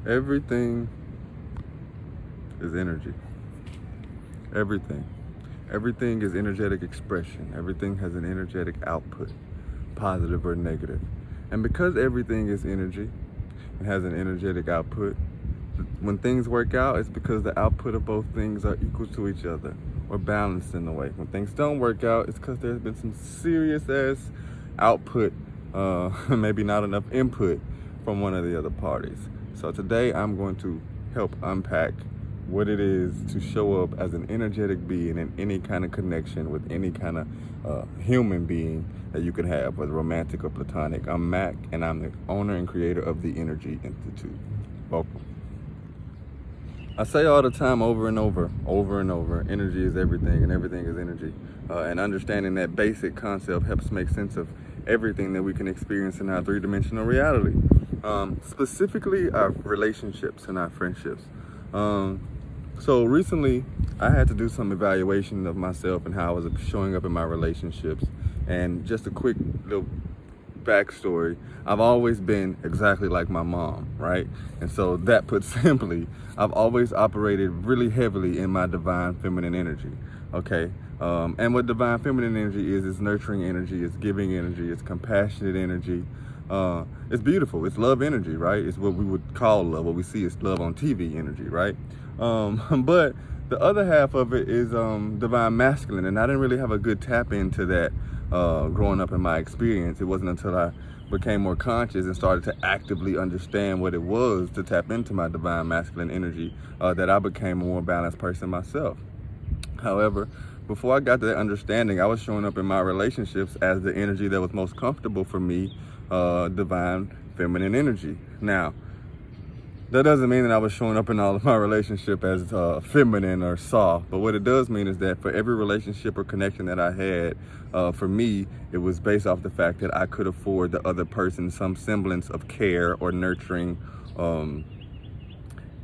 Everything is energy. Everything. Everything is energetic expression. Everything has an energetic output, positive or negative. And because everything is energy and has an energetic output, when things work out, it's because the output of both things are equal to each other or balanced in a way. When things don't work out, it's because there's been some serious ass output, maybe not enough input from one of the other parties. So today I'm going to help unpack what it is to show up as an energetic being in any kind of connection with any kind of human being that you can have, whether romantic or platonic. I'm Mac, and I'm the owner and creator of the Energy Institute. Welcome. I say all the time, over and over, energy is everything and everything is energy. And understanding that basic concept helps make sense of everything that we can experience in our three-dimensional reality. Specifically our relationships and our friendships. So recently I had to do some evaluation of myself and how I was showing up in my relationships. And just a quick little backstory, I've always been exactly like my mom, right? And so that put simply, I've always operated really heavily in my divine feminine energy, okay? And what divine feminine energy is nurturing energy, it's giving energy, it's compassionate energy. It's beautiful, it's love energy, right? It's what we would call love, what we see is love on TV energy, right? But the other half of it is divine masculine, and I didn't really have a good tap into that growing up in my experience. It wasn't until I became more conscious and started to actively understand what it was to tap into my divine masculine energy that I became a more balanced person myself. However, before I got to that understanding, I was showing up in my relationships as the energy that was most comfortable for me, divine feminine energy. Now, that doesn't mean that I was showing up in all of my relationship as feminine or soft, but what it does mean is that for every relationship or connection that I had, for me, it was based off the fact that I could afford the other person some semblance of care or nurturing, and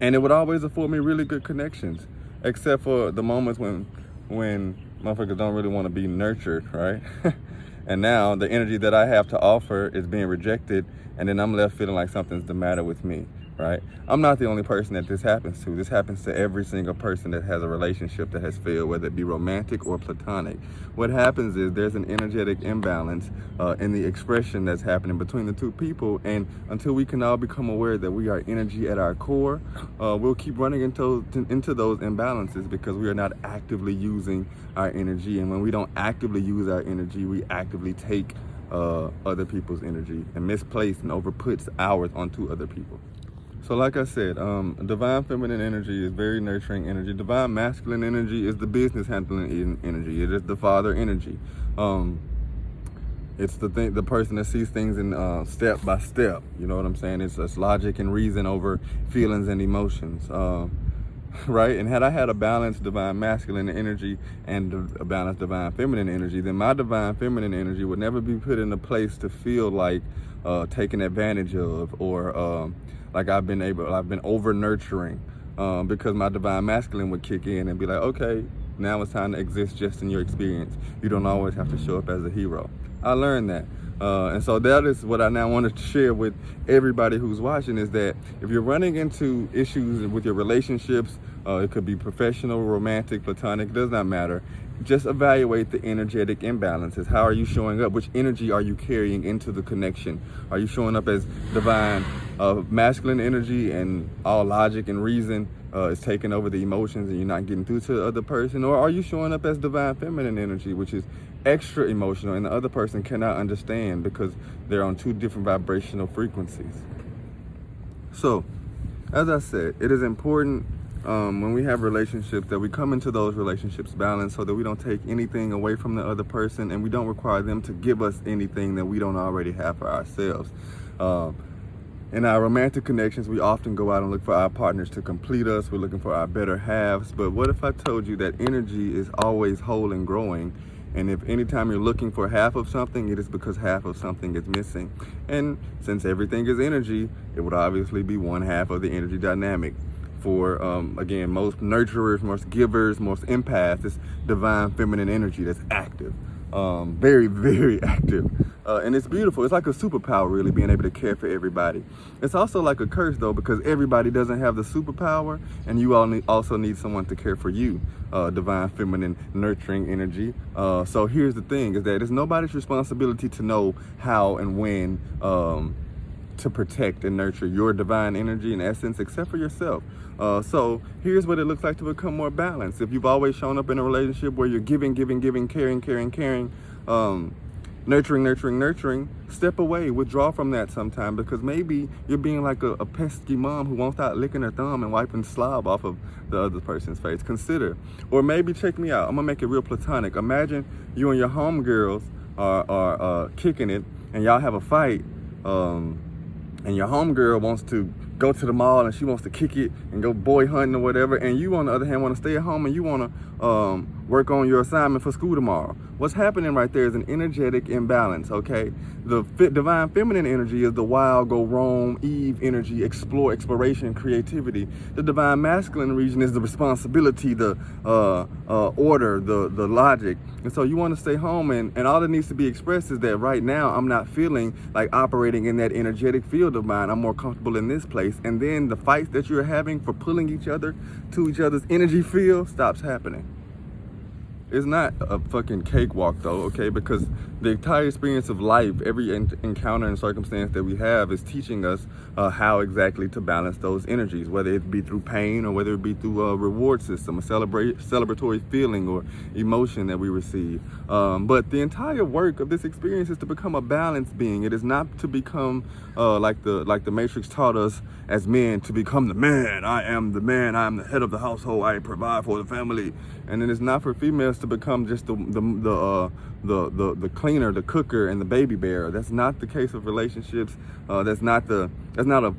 it would always afford me really good connections, except for the moments when motherfuckers don't really want to be nurtured, right? And now the energy that I have to offer is being rejected, and then I'm left feeling like something's the matter with me. Right? I'm not the only person that this happens to. This happens to every single person that has a relationship that has failed, whether it be romantic or platonic. What happens is there's an energetic imbalance in the expression that's happening between the two people, and until we can all become aware that we are energy at our core, we'll keep running into those imbalances because we are not actively using our energy. And when we don't actively use our energy, we actively take other people's energy and misplace and overputs ours onto other people. So like I said, divine feminine energy is very nurturing energy. Divine masculine energy is the business handling energy. It is the father energy. It's the person that sees things in step by step. You know what I'm saying? It's logic and reason over feelings and emotions. Right? And had I had a balanced divine masculine energy and a balanced divine feminine energy, then my divine feminine energy would never be put in a place to feel like taken advantage of or like I've been over nurturing, because my divine masculine would kick in and be like, okay, now it's time to exist just in your experience. You don't always have to show up as a hero. I learned that. And so that is what I now want to share with everybody who's watching, is that if you're running into issues with your relationships, it could be professional, romantic, platonic, does not matter. Just evaluate the energetic imbalances. How are you showing up? Which energy are you carrying into the connection? Are you showing up as divine masculine energy and all logic and reason is taking over the emotions and you're not getting through to the other person? Or are you showing up as divine feminine energy, which is extra emotional and the other person cannot understand because they're on two different vibrational frequencies? So, as I said, it is important when we have relationships that we come into those relationships balanced, so that we don't take anything away from the other person and we don't require them to give us anything that we don't already have for ourselves. In our romantic connections, we often go out and look for our partners to complete us. We're looking for our better halves. But what if I told you that energy is always whole and growing? And if anytime you're looking for half of something, it is because half of something is missing. And since everything is energy, it would obviously be one half of the energy dynamic. For, again, most nurturers, most givers, most empaths, it's divine feminine energy that's active. Very, very active. And it's beautiful. It's like a superpower, really, being able to care for everybody. It's also like a curse, though, because everybody doesn't have the superpower, and you also need someone to care for you, divine feminine nurturing energy. So here's the thing, is that it's nobody's responsibility to know how and when to protect and nurture your divine energy and essence, except for yourself. So here's what it looks like to become more balanced. If you've always shown up in a relationship where you're giving, caring, nurturing, step away, withdraw from that sometime, because maybe you're being like a pesky mom who won't stop licking her thumb and wiping slob off of the other person's face. Consider. Or maybe, check me out, I'm gonna make it real platonic. Imagine you and your homegirls are kicking it, and y'all have a fight, and your homegirl wants to go to the mall and she wants to kick it and go boy hunting or whatever, and you on the other hand want to stay at home and you want to work on your assignment for school tomorrow. What's happening right there is an energetic imbalance, okay? The divine feminine energy is the wild, go roam, Eve energy, exploration, creativity. The divine masculine region is the responsibility, the order, the logic. And so you want to stay home, and all that needs to be expressed is that right now I'm not feeling like operating in that energetic field of mine. I'm more comfortable in this place. And then the fights that you're having for pulling each other to each other's energy field stops happening. It's not a fucking cakewalk, though, okay? Because the entire experience of life, every encounter and circumstance that we have is teaching us how exactly to balance those energies, whether it be through pain or whether it be through a reward system, a celebratory feeling or emotion that we receive. But the entire work of this experience is to become a balanced being. It is not to become like the Matrix taught us as men, to become the man. I am the man. I am the head of the household. I provide for the family. And it is not for females to become just the cleaner, the cooker, and the baby bearer. That's not the case of relationships. That's not a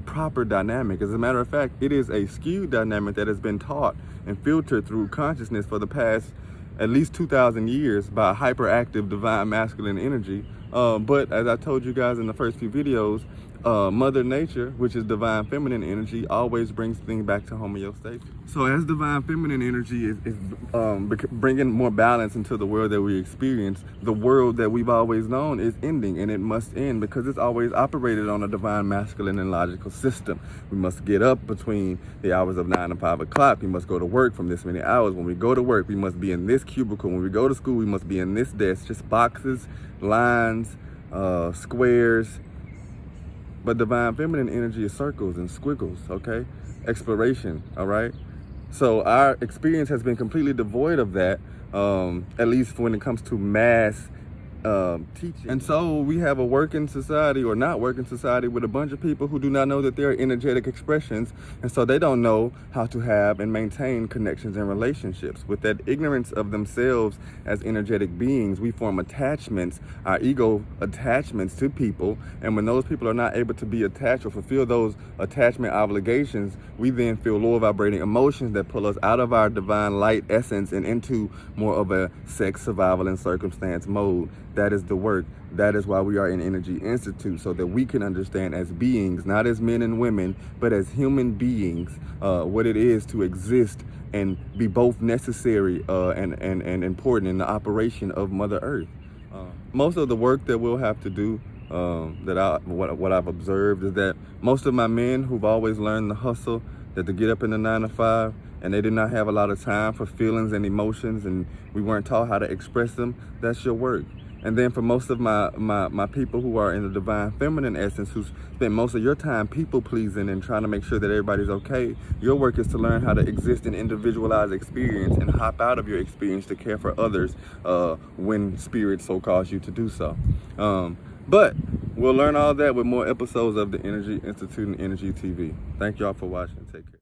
proper dynamic. As a matter of fact, it is a skewed dynamic that has been taught and filtered through consciousness for the past at least 2,000 years by hyperactive divine masculine energy. But as I told you guys in the first few videos, Mother Nature, which is divine feminine energy, always brings things back to homeostasis. So as divine feminine energy is bringing more balance into the world that we experience, the world that we've always known is ending, and it must end because it's always operated on a divine masculine and logical system. We must get up between the hours of 9 and 5 o'clock. We must go to work from this many hours. When we go to work, we must be in this cubicle. When we go to school, we must be in this desk. Just boxes, lines, squares. But divine feminine energy is circles and squiggles, okay? Exploration, all right? So our experience has been completely devoid of that, at least when it comes to mass teaching. And so we have a working society or not working society with a bunch of people who do not know that there are energetic expressions, and so they don't know how to have and maintain connections and relationships. With that ignorance of themselves as energetic beings, we form attachments, our ego attachments to people, and when those people are not able to be attached or fulfill those attachment obligations, we then feel lower vibrating emotions that pull us out of our divine light essence and into more of a sex, survival, and circumstance mode. That is the work. That is why we are in Energy Institute, so that we can understand as beings, not as men and women, but as human beings, what it is to exist and be both necessary and important in the operation of Mother Earth. Most of the work that we'll have to do, what I've observed, is that most of my men who've always learned the hustle, that to get up in the 9 to 5, and they did not have a lot of time for feelings and emotions, and we weren't taught how to express them, that's your work. And then for most of my people who are in the divine feminine essence, who spend most of your time people pleasing and trying to make sure that everybody's okay, your work is to learn how to exist in individualized experience and hop out of your experience to care for others when spirit so calls you to do so. But we'll learn all that with more episodes of the Energy Institute and Energy TV. Thank y'all for watching. Take care.